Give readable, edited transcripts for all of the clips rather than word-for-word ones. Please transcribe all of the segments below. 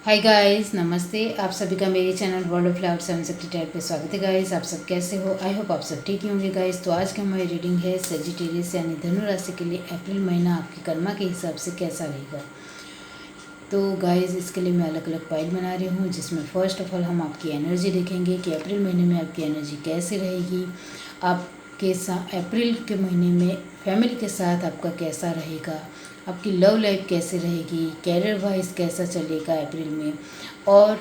Hi guys, नमस्ते। आप सभी का मेरे चैनल वर्ल्ड ऑफ फ्लावर 760 पे स्वागत है गाइस। आप सब कैसे हो? आई होप आप सब ठीक ही होंगे गाइस। तो आज की हमारी रीडिंग है सेजिटेरियस यानी धनु राशि के लिए अप्रैल महीना आपकी कर्मा के हिसाब से कैसा रहेगा। तो गाइस, इसके लिए मैं अलग अलग पाइल बना रही हूँ, जिसमें फ़र्स्ट ऑफ ऑल हम आपकी एनर्जी देखेंगे कि अप्रैल महीने में आपकी एनर्जी कैसे रहेगी। आपके साथ अप्रैल के महीने में फैमिली के साथ आपका कैसा रहेगा, आपकी लव लाइफ कैसे रहेगी, कैरियर वाइज कैसा चलेगा अप्रैल में, और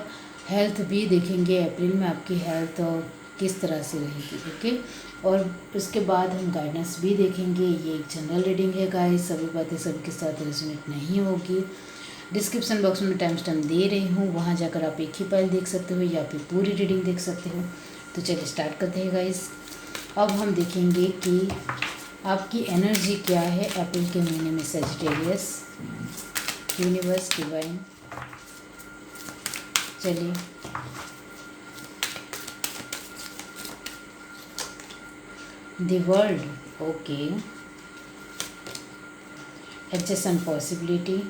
हेल्थ भी देखेंगे अप्रैल में आपकी हेल्थ किस तरह से रहेगी। ओके, और उसके बाद हम गाइडेंस भी देखेंगे। ये एक जनरल रीडिंग है गाइस, सभी बातें सबके साथ रेजोनेट नहीं होगी। डिस्क्रिप्शन बॉक्स में टाइम स्टैम्प दे रही हूँ, वहाँ जाकर आप एक ही फाइल देख सकते हो या फिर पूरी रीडिंग देख सकते हो। तो चलिए स्टार्ट करते हैं गाइस। अब हम देखेंगे कि आपकी एनर्जी क्या है अप्रैल के महीने में सेजिटेरियस। यूनिवर्स, डिवाइन, चलिए the world, okay, adjustment possibility,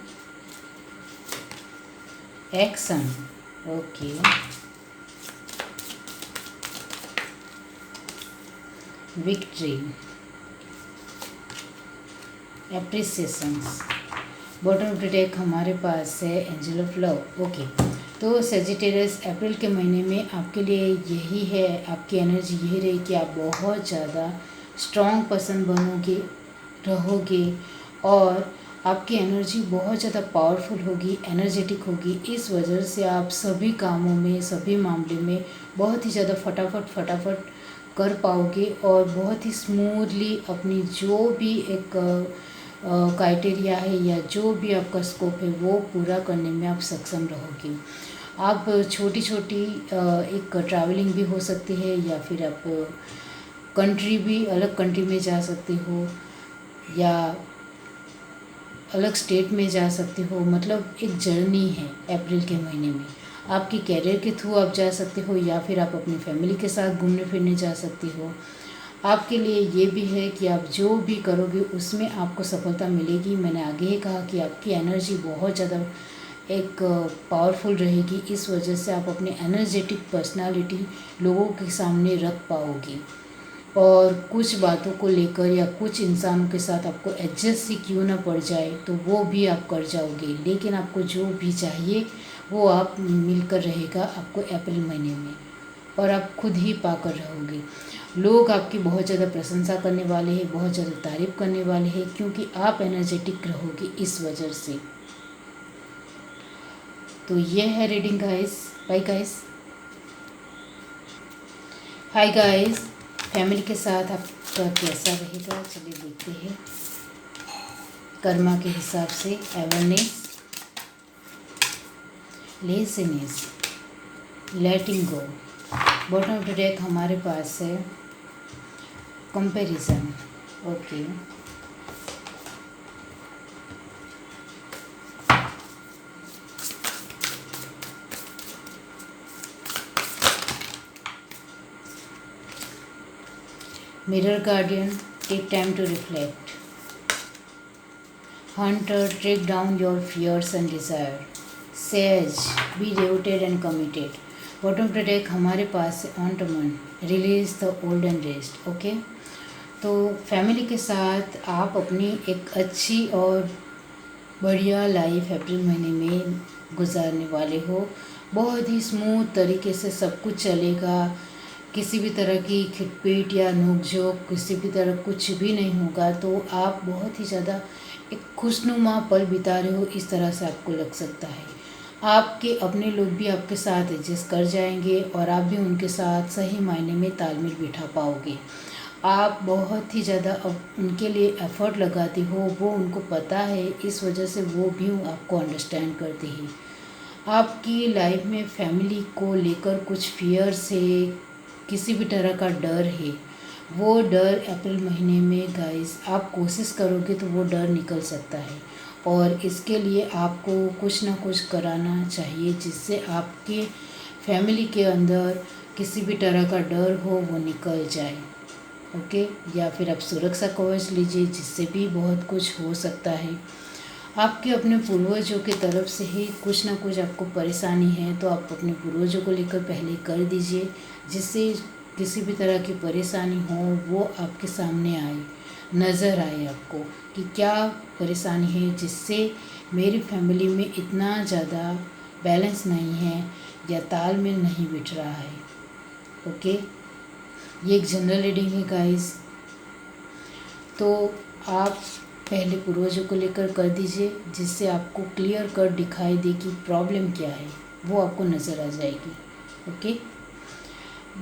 action, okay, victory, appreciations. Bottom of the deck हमारे पास है एंजल ऑफ लव। ओके, तो सेजिटेरियस अप्रैल के महीने में आपके लिए यही है, आपकी एनर्जी यही रही कि आप बहुत ज़्यादा स्ट्रॉन्ग पर्सन बनोगे, रहोगे, और आपकी एनर्जी बहुत ज़्यादा पावरफुल होगी, एनर्जेटिक होगी। इस वजह से आप सभी कामों में, सभी मामले में बहुत ही ज़्यादा फटाफट कर पाओगे और बहुत ही स्मूथली अपनी जो भी एक क्राइटेरिया है या जो भी आपका स्कोप है वो पूरा करने में आप सक्षम रहोगे। आप छोटी छोटी एक ट्रैवलिंग भी हो सकती है, या फिर आप कंट्री भी, अलग कंट्री में जा सकते हो या अलग स्टेट में जा सकते हो। मतलब एक जर्नी है अप्रैल के महीने में। आपकी कैरियर के थ्रू आप जा सकते हो, या फिर आप अपनी फैमिली के साथ घूमने फिरने जा सकते हो। आपके लिए ये भी है कि आप जो भी करोगे उसमें आपको सफलता मिलेगी। मैंने आगे ही कहा कि आपकी एनर्जी बहुत ज़्यादा एक पावरफुल रहेगी। इस वजह से आप अपनी एनर्जेटिक पर्सनालिटी लोगों के सामने रख पाओगी, और कुछ बातों को लेकर या कुछ इंसानों के साथ आपको एडजस्ट ही क्यों ना पड़ जाए तो वो भी आप कर जाओगे। लेकिन आपको जो भी चाहिए वो आप मिलकर रहेगा आपको अप्रैल महीने में, और आप खुद ही पाकर रहोगे। लोग आपकी बहुत ज़्यादा प्रशंसा करने वाले हैं, बहुत ज़्यादा तारीफ करने वाले हैं, क्योंकि आप एनर्जेटिक रहोगे इस वजह से। तो ये है reading guys. Bye guys. Hi guys, family के साथ आपका कैसा रहेगा चलिए देखते हैं। कर्मा के हिसाब से awareness, laziness, letting go. Bottom of the deck हमारे पास है comparison, okay, mirror guardian, take time to reflect, hunter, track down your fears and desire, sage, be rooted and committed। Bottom of the deck हमारे पास autumn, release the old and rest. Okay, तो family के साथ आप अपनी एक अच्छी और बढ़िया लाइफ अप्रैल महीने में गुजारने वाले हो। बहुत ही स्मूथ तरीके से सब कुछ चलेगा, किसी भी तरह की खिटपीट या नोकझोंक, किसी भी तरह कुछ भी नहीं होगा। तो आप बहुत ही ज़्यादा एक खुशनुमा पल बिता रहे हो, इस तरह से आपको लग सकता है। आपके अपने लोग भी आपके साथ एडजस्ट कर जाएंगे और आप भी उनके साथ सही मायने में तालमेल बिठा पाओगे। आप बहुत ही ज़्यादा उनके लिए एफर्ट लगाते हो, वो उनको पता है, इस वजह से वो भी आपको अंडरस्टैंड करते हैं। आपकी लाइफ में फैमिली को लेकर कुछ फियर्स है, किसी भी तरह का डर है, वो डर अप्रैल महीने में गाइस आप कोशिश करोगे तो वो डर निकल सकता है। और इसके लिए आपको कुछ ना कुछ कराना चाहिए, जिससे आपके फैमिली के अंदर किसी भी तरह का डर हो वो निकल जाए। ओके, या फिर आप सुरक्षा कवच लीजिए, जिससे भी बहुत कुछ हो सकता है। आपके अपने पूर्वजों की तरफ से ही कुछ ना कुछ आपको परेशानी है, तो आप अपने पूर्वजों को लेकर पहले कर दीजिए, जिससे किसी भी तरह की परेशानी हो वो आपके सामने आए, नज़र आए आपको कि क्या परेशानी है, जिससे मेरी फैमिली में इतना ज़्यादा बैलेंस नहीं है या तालमेल नहीं बिठ रहा है। ओके, ये एक जनरल रीडिंग है गाइस, तो आप पहले पूर्वजों को लेकर कर दीजिए, जिससे आपको क्लियर कट दिखाई दे कि प्रॉब्लम क्या है, वो आपको नज़र आ जाएगी। ओके,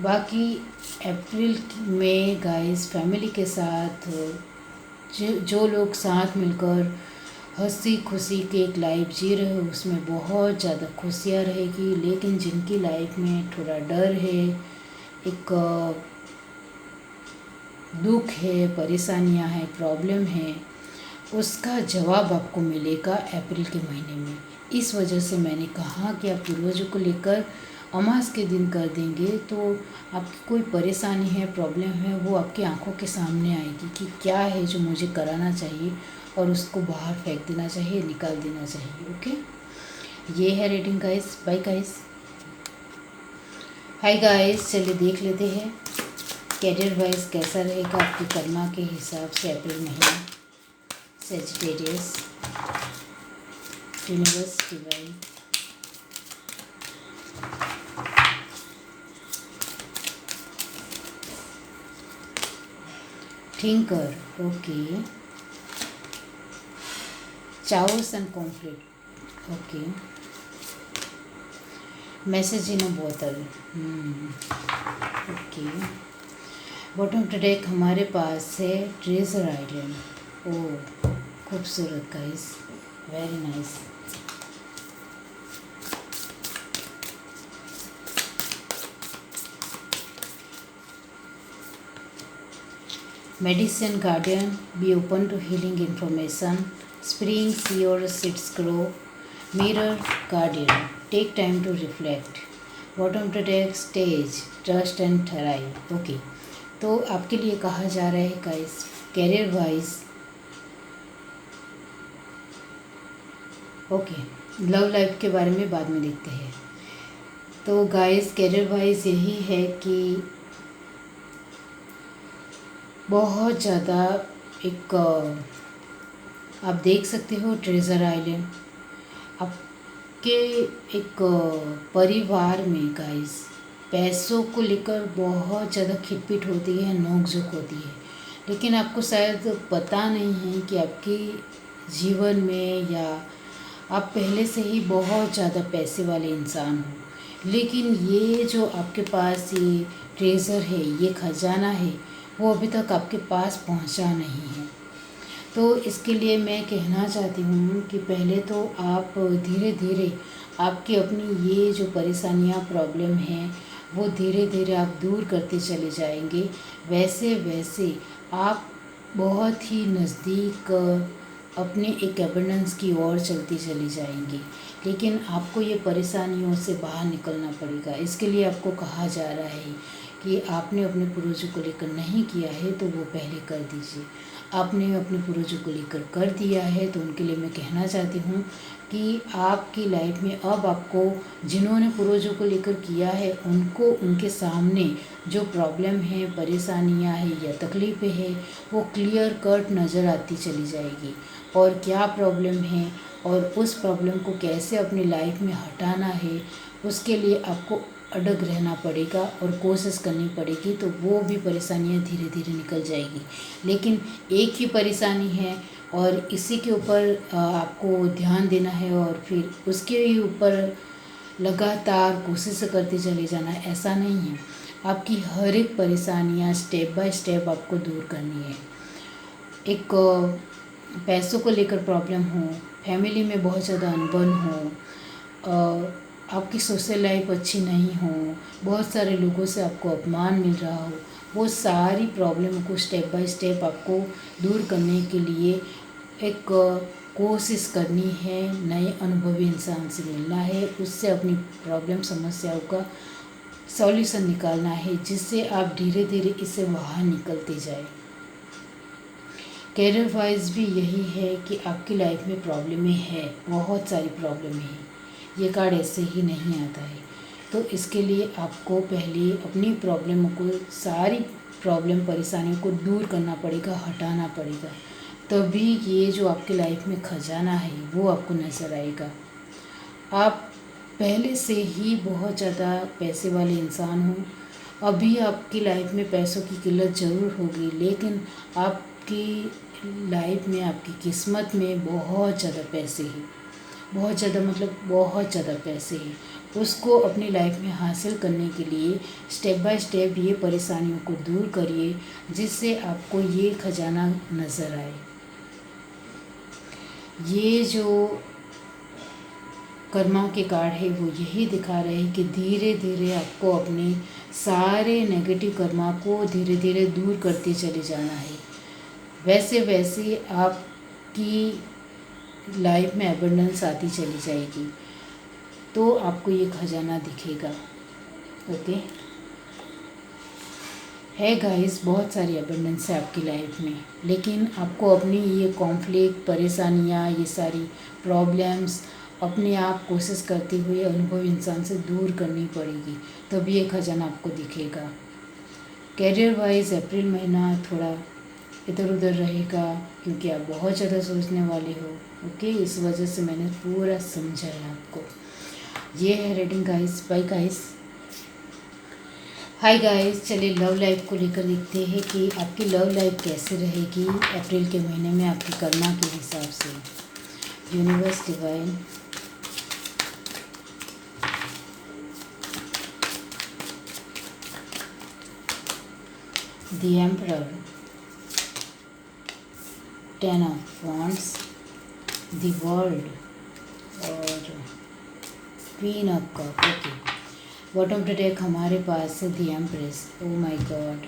बाकी अप्रैल में गाइस फैमिली के साथ जो लोग साथ मिलकर हंसी खुशी की एक लाइफ जी रहे हो, उसमें बहुत ज़्यादा खुशियाँ रहेगी। लेकिन जिनकी लाइफ में थोड़ा डर है, एक दुख है, परेशानियां हैं, प्रॉब्लम है, उसका जवाब आपको मिलेगा अप्रैल के महीने में। इस वजह से मैंने कहा कि आप पूर्वजों को लेकर अमास के दिन कर देंगे तो आपकी कोई परेशानी है, प्रॉब्लम है, वो आपकी आंखों के सामने आएगी कि क्या है जो मुझे कराना चाहिए और उसको बाहर फेंक देना चाहिए, निकाल देना चाहिए। ओके, ये है reading guys. Bye guys, hi guys, चलिए देख लेते हैं कैरियर वाइज कैसा रहेगा आपकी कर्मा के हिसाब से अप्रैल महीना। Sagittarius, universe divine, thinker, okay, chaos and conflict, okay, message in a बोतल, okay. Bottom of the deck हमारे पास है ट्रेजर आइलैंड। ओह, खूबसूरत guys, very nice. Medicine guardian, be open to healing information, spring see our seeds grow, mirror guardian, take time to reflect, bottom of the deck stage, trust and thrive. Okay, तो आपके लिए कहा जा रहा है guys career wise, okay, love life के बारे में बाद में देखते हैं। तो गाइस कैरियर वाइज यही है कि बहुत ज़्यादा एक आप देख सकते हो ट्रेजर आइलैंड, आपके एक परिवार में गाइस पैसों को लेकर बहुत ज़्यादा खिटपिट होती है, नोकझोंक होती है, लेकिन आपको शायद पता नहीं है कि आपके जीवन में या आप पहले से ही बहुत ज़्यादा पैसे वाले इंसान हो, लेकिन ये जो आपके पास ये ट्रेजर है, ये खजाना है, वो अभी तक आपके पास पहुंचा नहीं है। तो इसके लिए मैं कहना चाहती हूँ कि पहले तो आप धीरे धीरे आपकी अपनी ये जो परेशानियाँ, प्रॉब्लम हैं, वो धीरे धीरे आप दूर करते चले जाएंगे। वैसे वैसे आप बहुत ही नज़दीक अपने एक एबंडेंस की ओर चलती चली जाएंगी। लेकिन आपको ये परेशानियों से बाहर निकलना पड़ेगा। इसके लिए आपको कहा जा रहा है कि आपने अपने पूर्वजों को लेकर नहीं किया है तो वो पहले कर दीजिए। आपने अपने पूर्वजों को लेकर कर दिया है तो उनके लिए मैं कहना चाहती हूँ कि आपकी लाइफ में अब आपको जिन्होंने पूर्वजों को लेकर किया है उनको उनके सामने जो प्रॉब्लम है, परेशानियाँ हैं या तकलीफ़ें हैं, वो क्लियर कट नज़र आती चली जाएगी और क्या प्रॉब्लम है और उस प्रॉब्लम को कैसे अपनी लाइफ में हटाना है, उसके लिए आपको अड़ग रहना पड़ेगा और कोशिश करनी पड़ेगी, तो वो भी परेशानियाँ धीरे धीरे निकल जाएगी। लेकिन एक ही परेशानी है और इसी के ऊपर आपको ध्यान देना है और फिर उसके ही ऊपर लगातार कोशिश करते चले जाना है, ऐसा नहीं है। आपकी हर एक परेशानियाँ स्टेप बाय स्टेप आपको दूर करनी है। एक पैसों को लेकर प्रॉब्लम हो, फैमिली में बहुत ज़्यादा अनबन हो, आपकी सोशल लाइफ अच्छी नहीं हो, बहुत सारे लोगों से आपको अपमान मिल रहा हो, वो सारी प्रॉब्लम को स्टेप बाय स्टेप आपको दूर करने के लिए एक कोशिश करनी है। नए अनुभवी इंसान से मिलना है, उससे अपनी प्रॉब्लम, समस्याओं का सॉल्यूशन निकालना है, जिससे आप धीरे धीरे इससे बाहर निकलते जाए। कैरियर वाइज भी यही है कि आपकी लाइफ में प्रॉब्लमें है, बहुत सारी प्रॉब्लमें हैं। ये कार्ड ऐसे ही नहीं आता है। तो इसके लिए आपको पहले अपनी प्रॉब्लमों को, सारी प्रॉब्लम परेशानियों को दूर करना पड़ेगा, हटाना पड़ेगा। तभी ये जो आपकी लाइफ में खजाना है वो आपको नज़र आएगा। आप पहले से ही बहुत ज़्यादा पैसे वाले इंसान हो। अभी आपकी लाइफ में पैसों की किल्लत ज़रूर होगी, लेकिन आपकी लाइफ में, आपकी किस्मत में बहुत ज़्यादा पैसे हैं। बहुत ज़्यादा मतलब बहुत ज़्यादा पैसे हैं। उसको अपनी लाइफ में हासिल करने के लिए स्टेप बाय स्टेप ये परेशानियों को दूर करिए, जिससे आपको ये खजाना नज़र आए। ये जो कर्मा के कार्ड है वो यही दिखा रहे हैं कि धीरे धीरे आपको अपने सारे नेगेटिव कर्मा को धीरे धीरे दूर करते चले जाना है। वैसे वैसे आपकी लाइफ में एबंडेंस आती चली जाएगी, तो आपको ये खजाना दिखेगा। ओके है गाइस, बहुत सारी एबंडेंस है आपकी लाइफ में, लेकिन आपको अपनी ये कॉन्फ्लिक्ट, परेशानियाँ, ये सारी प्रॉब्लम्स अपने आप कोशिश करते हुए अनुभव इंसान से दूर करनी पड़ेगी, तभी ये खजाना आपको दिखेगा। कैरियर वाइज अप्रैल महीना थोड़ा इधर उधर रहेगा, क्योंकि आप बहुत ज़्यादा सोचने वाले हो। ओके, इस वजह से मैंने पूरा समझाया आपको। ये है reading guys. Bye guys. Hi guys, चलिए लव लाइफ को लेकर देखते हैं कि आपकी लव लाइफ कैसे रहेगी अप्रैल के महीने में आपकी कर्मा के हिसाब से। Universe divine, the emperor, 10 of wands, the world और queen of cup. Okay, bottom of the deck हमारे पास है the empress. Oh my god,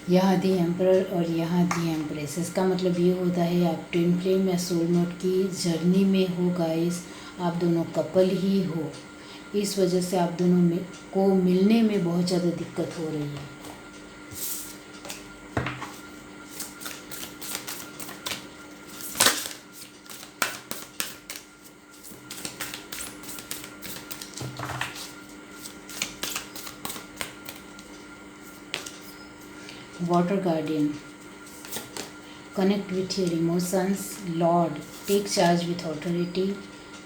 यहाँ द एम्परर और यहाँ द एम्प्रेस। इसका मतलब ये होता है आप ट्विन फ्लेम या सोलमेट की जर्नी में हो गाइस। आप दोनों कपल ही हो, इस वजह से आप दोनों में को मिलने में बहुत ज़्यादा दिक्कत हो रही है। Water guardian, connect with your emotions. Lord, take charge with authority.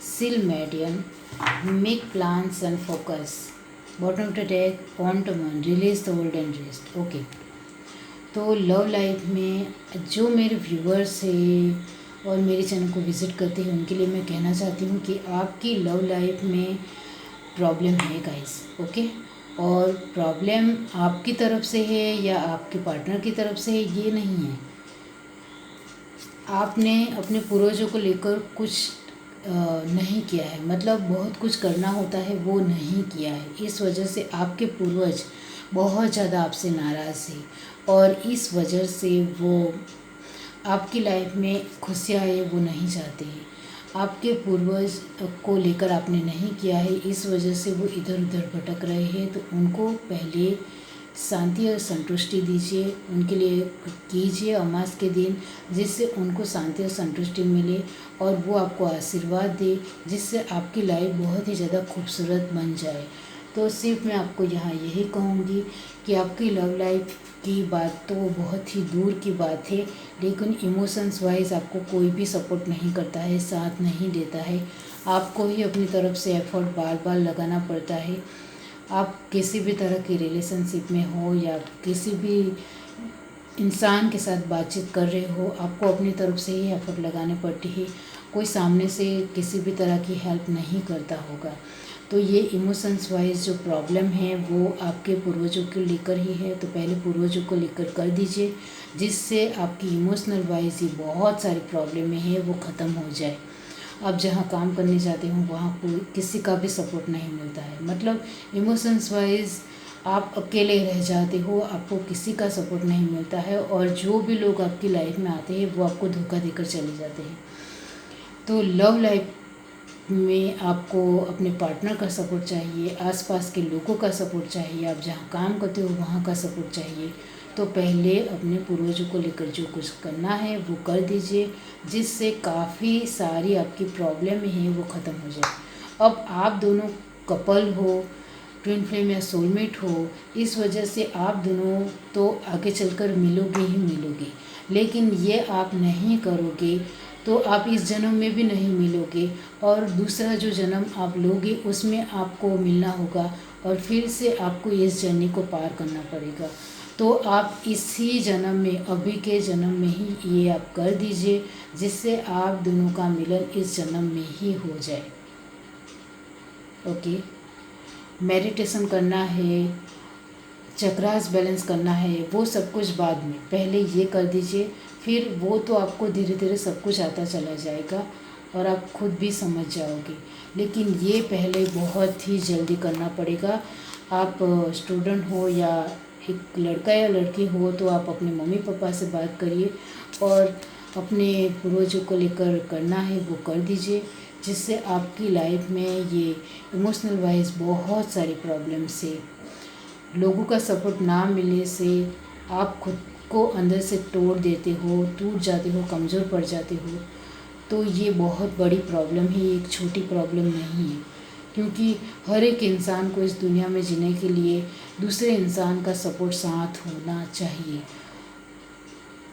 Seal medium, make plans and focus. Bottom of the deck, on to man, release the old and rest. Okay, तो लव लाइफ में जो मेरे viewers हैं और मेरे channel को visit करते हैं उनके लिए मैं कहना चाहती हूँ कि आपकी लव लाइफ में प्रॉब्लम है गाइस। ओके, और प्रॉब्लम आपकी तरफ से है या आपके पार्टनर की तरफ से है ये नहीं है। आपने अपने पूर्वजों को लेकर कुछ नहीं किया है, मतलब बहुत कुछ करना होता है वो नहीं किया है। इस वजह से आपके पूर्वज बहुत ज़्यादा आपसे नाराज़ है और इस वजह से वो आपकी लाइफ में खुशियाँ है वो नहीं चाहते हैं। आपके पूर्वज को लेकर आपने नहीं किया है, इस वजह से वो इधर उधर भटक रहे हैं। तो उनको पहले शांति और संतुष्टि दीजिए, उनके लिए कीजिए अमास के दिन, जिससे उनको शांति और संतुष्टि मिले और वो आपको आशीर्वाद दे, जिससे आपकी लाइफ बहुत ही ज़्यादा खूबसूरत बन जाए। तो सिर्फ मैं आपको यहाँ यही कहूँगी कि आपकी लव लाइफ की बात तो बहुत ही दूर की बात है, लेकिन इमोशंस वाइज आपको कोई भी सपोर्ट नहीं करता है, साथ नहीं देता है। आपको ही अपनी तरफ से एफर्ट बार बार लगाना पड़ता है। आप किसी भी तरह की रिलेशनशिप में हो या किसी भी इंसान के साथ बातचीत कर रहे हो, आपको अपनी तरफ से ही एफर्ट लगाने पड़ती है। कोई सामने से किसी भी तरह की हेल्प नहीं करता होगा। तो ये इमोशंस वाइज जो प्रॉब्लम है वो आपके पूर्वजों को लेकर ही है। तो पहले पूर्वजों को लेकर कर दीजिए, जिससे आपकी इमोशनल वाइज ये बहुत सारी प्रॉब्लमें हैं वो ख़त्म हो जाए। आप जहाँ काम करने जाते हो वहाँ कोई किसी का भी सपोर्ट नहीं मिलता है, मतलब इमोशंस वाइज आप अकेले रह जाते हो, आपको किसी का सपोर्ट नहीं मिलता है और जो भी लोग आपकी लाइफ में आते हैं वो आपको धोखा देकर चले जाते हैं। तो लव लाइफ में आपको अपने पार्टनर का सपोर्ट चाहिए, आसपास के लोगों का सपोर्ट चाहिए, आप जहाँ काम करते हो वहाँ का सपोर्ट चाहिए। तो पहले अपने पूर्वजों को लेकर जो कुछ करना है वो कर दीजिए, जिससे काफ़ी सारी आपकी प्रॉब्लम है वो ख़त्म हो जाए। अब आप दोनों कपल हो, ट्विन फ्लेम या सोलमेट हो, इस वजह से आप दोनों तो आगे चलकर मिलोगे ही मिलोगे, लेकिन ये आप नहीं करोगे तो आप इस जन्म में भी नहीं मिलोगे, और दूसरा जो जन्म आप लोगे उसमें आपको मिलना होगा, और फिर से आपको इस जर्नी को पार करना पड़ेगा। तो आप इसी जन्म में, अभी के जन्म में ही ये आप कर दीजिए, जिससे आप दोनों का मिलन इस जन्म में ही हो जाए। ओके, मेडिटेशन करना है, चक्रास बैलेंस करना है, वो सब कुछ बाद में, पहले ये कर दीजिए, फिर वो तो आपको धीरे धीरे सब कुछ आता चला जाएगा और आप खुद भी समझ जाओगे, लेकिन ये पहले बहुत ही जल्दी करना पड़ेगा। आप स्टूडेंट हो या एक लड़का या लड़की हो तो आप अपने मम्मी पापा से बात करिए और अपने पूर्वजों को लेकर करना है वो कर दीजिए, जिससे आपकी लाइफ में ये इमोशनल वाइज बहुत सारी प्रॉब्लम से, लोगों का सपोर्ट ना मिलने से आप खुद को अंदर से तोड़ देते हो, टूट जाते हो, कमज़ोर पड़ जाते हो, तो ये बहुत बड़ी प्रॉब्लम है, एक छोटी प्रॉब्लम नहीं है। क्योंकि हर एक इंसान को इस दुनिया में जीने के लिए दूसरे इंसान का सपोर्ट साथ होना चाहिए।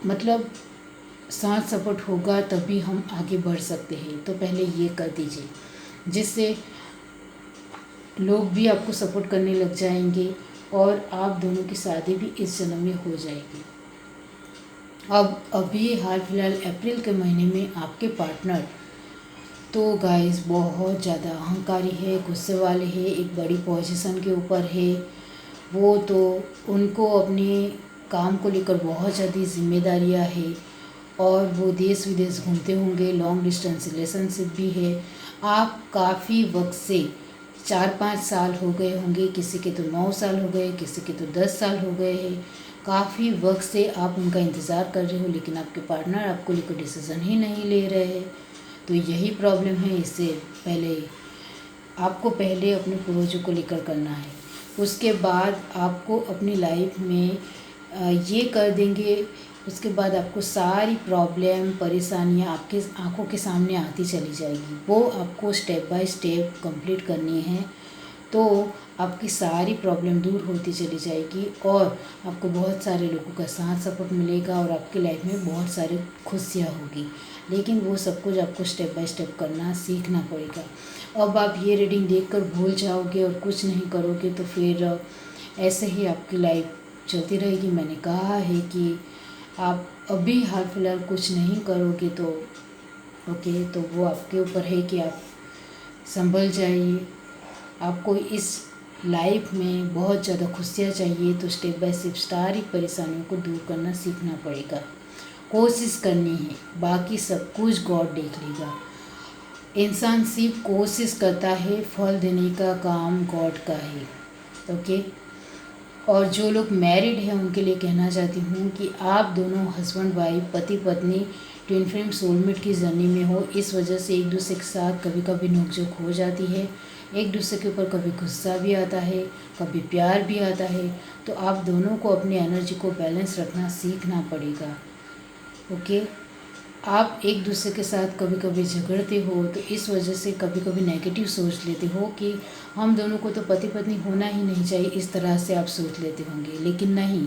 मतलब साथ सपोर्ट होगा तभी हम आगे बढ़ सकते हैं। तो पहले ये कर दीजिए, जिससे लोग भी आपको सपोर्ट करने लग जाएंगे और आप दोनों की शादी भी इस जन्म में हो जाएगी। अब अभी हाल फिलहाल अप्रैल के महीने में आपके पार्टनर तो गाइस बहुत ज़्यादा अहंकारी है, गुस्से वाले है, एक बड़ी पोजीशन के ऊपर है वो, तो उनको अपने काम को लेकर बहुत ज़्यादा जिम्मेदारियां है और वो देश विदेश घूमते होंगे, लॉन्ग डिस्टेंस रिलेशनशिप भी है। आप काफ़ी वक्त से 4-5 साल हो गए होंगे, किसी के तो 9 साल हो गए, किसी के तो 10 साल हो गए हैं, काफ़ी वक्त से आप उनका इंतज़ार कर रहे हो, लेकिन आपके पार्टनर आपको लेकर डिसीज़न ही नहीं ले रहे हैं। तो यही प्रॉब्लम है। इससे पहले आपको पहले अपने पूर्वजों को लेकर करना है, उसके बाद आपको अपनी लाइफ में ये कर देंगे, उसके बाद आपको सारी प्रॉब्लम परेशानियाँ आपके आंखों के सामने आती चली जाएगी, वो आपको स्टेप बाय स्टेप कंप्लीट करनी है। तो आपकी सारी प्रॉब्लम दूर होती चली जाएगी और आपको बहुत सारे लोगों का साथ सपोर्ट मिलेगा और आपकी लाइफ में बहुत सारी खुशियाँ होगी, लेकिन वो सब कुछ आपको स्टेप बाय स्टेप करना सीखना पड़ेगा। अब आप ये रीडिंग देखकर भूल जाओगे और कुछ नहीं करोगे तो फिर ऐसे ही आपकी लाइफ चलती रहेगी। मैंने कहा है कि आप अभी हाल फिलहाल कुछ नहीं करोगे तो ओके, तो वो आपके ऊपर है कि आप संभल जाइए। आपको इस लाइफ में बहुत ज़्यादा खुशियाँ चाहिए तो स्टेप बाय स्टेप सारी परेशानियों को दूर करना सीखना पड़ेगा, कोशिश करनी है, बाकी सब कुछ गॉड देख लेगा। इंसान सिर्फ कोशिश करता है, फल देने का काम गॉड का है। ओके, और जो लोग मैरिड हैं उनके लिए कहना चाहती हूँ कि आप दोनों हस्बैंड वाइफ, पति पत्नी, ट्विन फ्लेम सोलमेट की जर्नी में हो। इस वजह से एक दूसरे के साथ कभी कभी नोकझोंक हो जाती है, एक दूसरे के ऊपर कभी गुस्सा भी आता है, कभी प्यार भी आता है। तो आप दोनों को अपनी एनर्जी को बैलेंस रखना सीखना पड़ेगा। ओके, आप एक दूसरे के साथ कभी कभी झगड़ते हो तो इस वजह से कभी कभी नेगेटिव सोच लेते हो कि हम दोनों को तो पति पत्नी होना ही नहीं चाहिए, इस तरह से आप सोच लेते होंगे, लेकिन नहीं,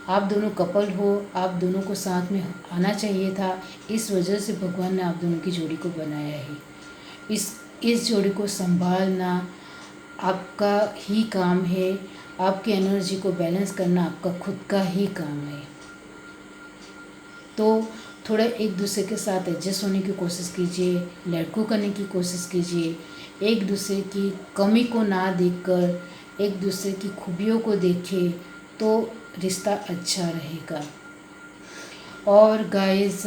आप दोनों कपल हो, आप दोनों को साथ में आना चाहिए था। इस वजह से भगवान ने आप दोनों की जोड़ी को बनाया है। इस जोड़ी को संभालना आपका ही काम है, आपकी एनर्जी को बैलेंस करना आपका खुद का ही काम है। तो थोड़ा एक दूसरे के साथ एडजस्ट होने की कोशिश कीजिए, लेट गो करने की कोशिश कीजिए, एक दूसरे की कमी को ना देखकर एक दूसरे की खूबियों को देखें तो रिश्ता अच्छा रहेगा। और गाइस,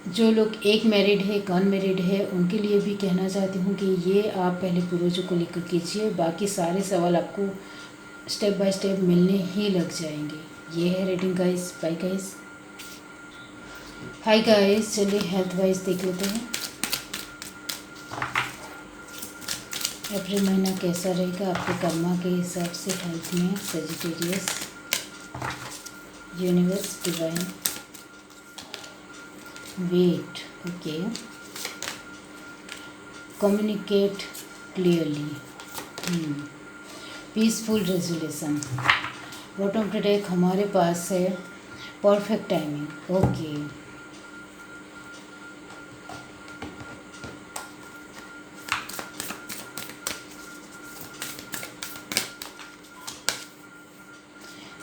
जो लोग एक मैरिड है, एक अनमैरिड है, उनके लिए भी कहना चाहती हूँ कि ये आप पहले पूर्वजों को लेकर कीजिए, बाकी सारे सवाल आपको स्टेप बाय स्टेप मिलने ही लग जाएंगे। ये है reading guys. Bye guys. Hi guys, चलिए हेल्थ वाइज देख लेते हैं। अप्रैल महीना कैसा रहेगा आपके कर्मा के हिसाब से हेल्थ में Sagittarius. Universe divine wait, okay, communicate clearly, peaceful resolution. Bottom to deck हमारे पास है perfect timing, okay,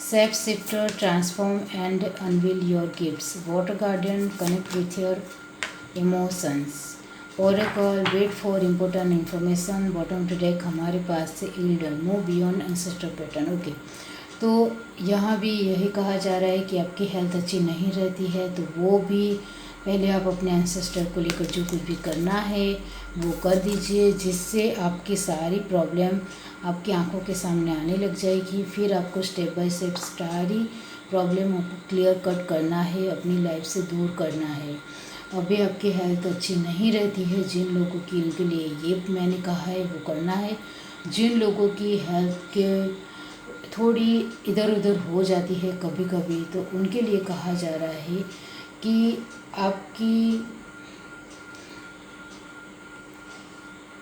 Shape shifter, transform and unveil your gifts. Water guardian, connect with your emotions. Oracle, wait for important information. Bottom to deck हमारे पास से elder, move beyond ancestor pattern. Okay, तो यहाँ भी यही कहा जा रहा है कि आपकी हेल्थ अच्छी नहीं रहती है, तो वो भी पहले आप अपने एंसेस्टर को लेकर जो कुछ भी करना है वो कर दीजिए, जिससे आपकी सारी प्रॉब्लम आपकी आंखों के सामने आने लग जाएगी। फिर आपको स्टेप बाय स्टेप सारी प्रॉब्लम आपको क्लियर कट करना है, अपनी लाइफ से दूर करना है। अभी आपकी हेल्थ अच्छी नहीं रहती है, जिन लोगों की, उनके लिए ये मैंने कहा है वो करना है। जिन लोगों की हेल्थ के थोड़ी इधर उधर हो जाती है कभी कभी, तो उनके लिए कहा जा रहा है कि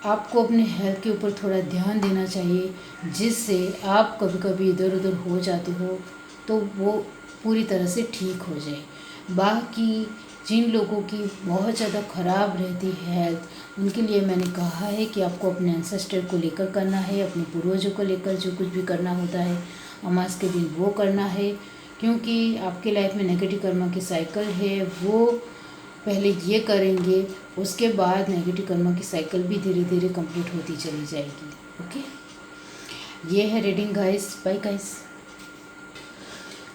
आपको अपने हेल्थ के ऊपर थोड़ा ध्यान देना चाहिए, जिससे आप कभी कभी इधर उधर हो जाते हो तो वो पूरी तरह से ठीक हो जाए। बाकी जिन लोगों की बहुत ज़्यादा ख़राब रहती है हेल्थ, उनके लिए मैंने कहा है कि आपको अपने एंसेस्टर को लेकर करना है, अपने पूर्वजों को लेकर जो कुछ भी करना होता है अमास के दिन वो करना है, क्योंकि आपके लाइफ में नेगेटिव कर्मा की साइकिल है, वो पहले ये करेंगे, उसके बाद नेगेटिव कर्मा की साइकिल भी धीरे धीरे कंप्लीट होती चली जाएगी। ओके, ये है reading guys. Bye guys,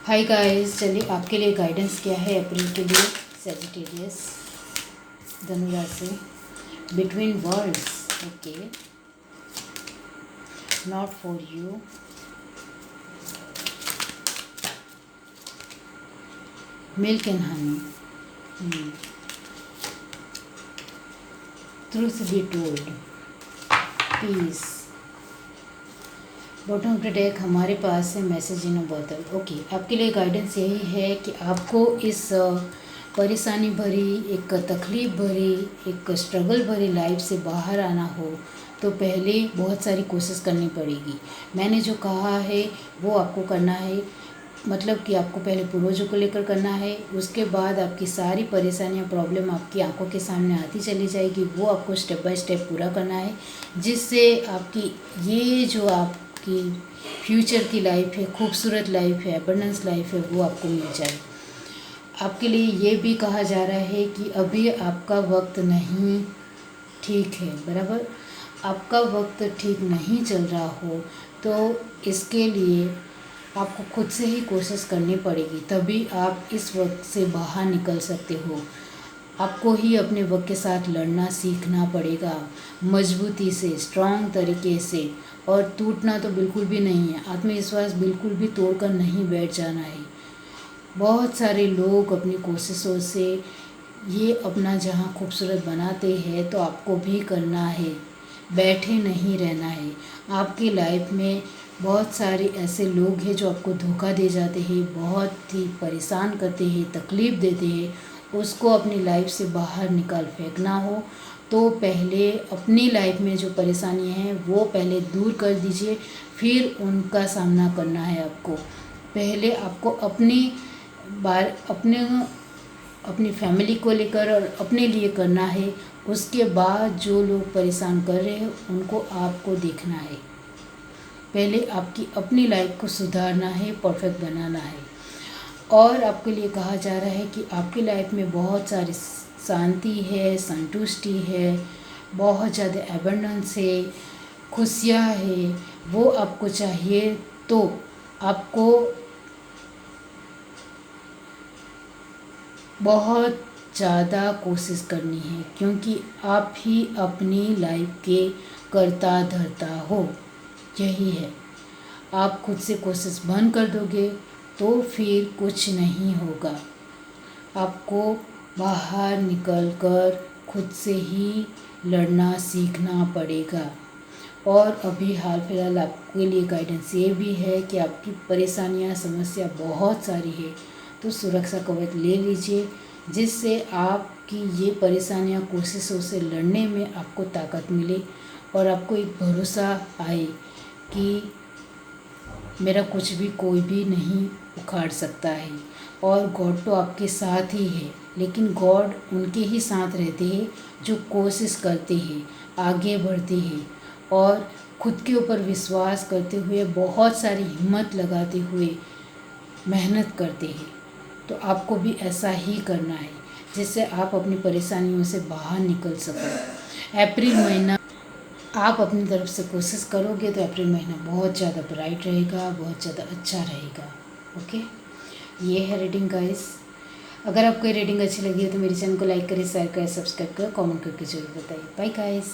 hi guys. चलिए आपके लिए गाइडेंस क्या है अप्रैल के लिए सजिटेरियस धनु राशि, between worlds, okay, not for you, milk and honey, truth be told, peace. Bottom of the deck हमारे पास है मैसेज इन अ बोतल, ओके। आपके लिए गाइडेंस यही है कि आपको इस परेशानी भरी, एक तकलीफ़ भरी, एक स्ट्रगल भरी लाइफ से बाहर आना हो तो पहले बहुत सारी कोशिश करनी पड़ेगी। मैंने जो कहा है वो आपको करना है, मतलब कि आपको पहले पूर्वजों को लेकर करना है, उसके बाद आपकी सारी परेशानियां, प्रॉब्लम आपकी आंखों के सामने आती चली जाएगी, वो आपको स्टेप बाय स्टेप पूरा करना है, जिससे आपकी ये जो आपकी फ्यूचर की लाइफ है, खूबसूरत लाइफ है, अबंडेंस लाइफ है, वो आपको मिल जाए। आपके लिए ये भी कहा जा रहा है कि अभी आपका वक्त नहीं ठीक है, बराबर, आपका वक्त ठीक नहीं चल रहा हो तो इसके लिए आपको खुद से ही कोशिश करनी पड़ेगी, तभी आप इस वक्त से बाहर निकल सकते हो। आपको ही अपने वक्त के साथ लड़ना सीखना पड़ेगा, मजबूती से, स्ट्रॉन्ग तरीके से, और टूटना तो बिल्कुल भी नहीं है। आत्मविश्वास बिल्कुल भी तोड़कर नहीं बैठ जाना है। बहुत सारे लोग अपनी कोशिशों से ये अपना जहां खूबसूरत बनाते हैं, तो आपको भी करना है, बैठे नहीं रहना है। आपकी लाइफ में बहुत सारे ऐसे लोग हैं जो आपको धोखा दे जाते हैं, बहुत ही परेशान करते हैं, तकलीफ़ देते हैं। उसको अपनी लाइफ से बाहर निकाल फेंकना हो तो पहले अपनी लाइफ में जो परेशानियां हैं वो पहले दूर कर दीजिए, फिर उनका सामना करना है आपको। पहले आपको अपनी फैमिली को लेकर और अपने लिए करना है, उसके बाद जो लोग परेशान कर रहे हैं उनको आपको देखना है। पहले आपकी अपनी लाइफ को सुधारना है, परफेक्ट बनाना है। और आपके लिए कहा जा रहा है कि आपकी लाइफ में बहुत सारी शांति है, संतुष्टि है, बहुत ज़्यादा एबंडेंस है, खुशियाँ है, वो आपको चाहिए तो आपको बहुत ज़्यादा कोशिश करनी है, क्योंकि आप ही अपनी लाइफ के कर्ता धर्ता हो। यही है, आप खुद से कोशिश बंद कर दोगे तो फिर कुछ नहीं होगा। आपको बाहर निकलकर खुद से ही लड़ना सीखना पड़ेगा। और अभी हाल फिलहाल आपके लिए गाइडेंस ये भी है कि आपकी परेशानियां, समस्या बहुत सारी है, तो सुरक्षा कवच ले लीजिए, जिससे आपकी ये परेशानियां, कोशिशों से लड़ने में आपको ताकत मिले और आपको एक भरोसा आए कि मेरा कुछ भी कोई भी नहीं उखाड़ सकता है। और गॉड तो आपके साथ ही है, लेकिन गॉड उनके ही साथ रहते हैं जो कोशिश करते हैं, आगे बढ़ते हैं और खुद के ऊपर विश्वास करते हुए, बहुत सारी हिम्मत लगाते हुए मेहनत करते हैं। तो आपको भी ऐसा ही करना है, जिससे आप अपनी परेशानियों से बाहर निकल सको। अप्रैल महीना आप अपनी तरफ से कोशिश करोगे तो अप्रैल महीना बहुत ज़्यादा ब्राइट रहेगा, बहुत ज़्यादा अच्छा रहेगा। ओके, ये है रीडिंग गाइस। अगर आपको ये रीडिंग अच्छी लगी है तो मेरे चैनल को लाइक करें, शेयर करें, सब्सक्राइब करें, कमेंट करके जरूर बताइए। Bye guys.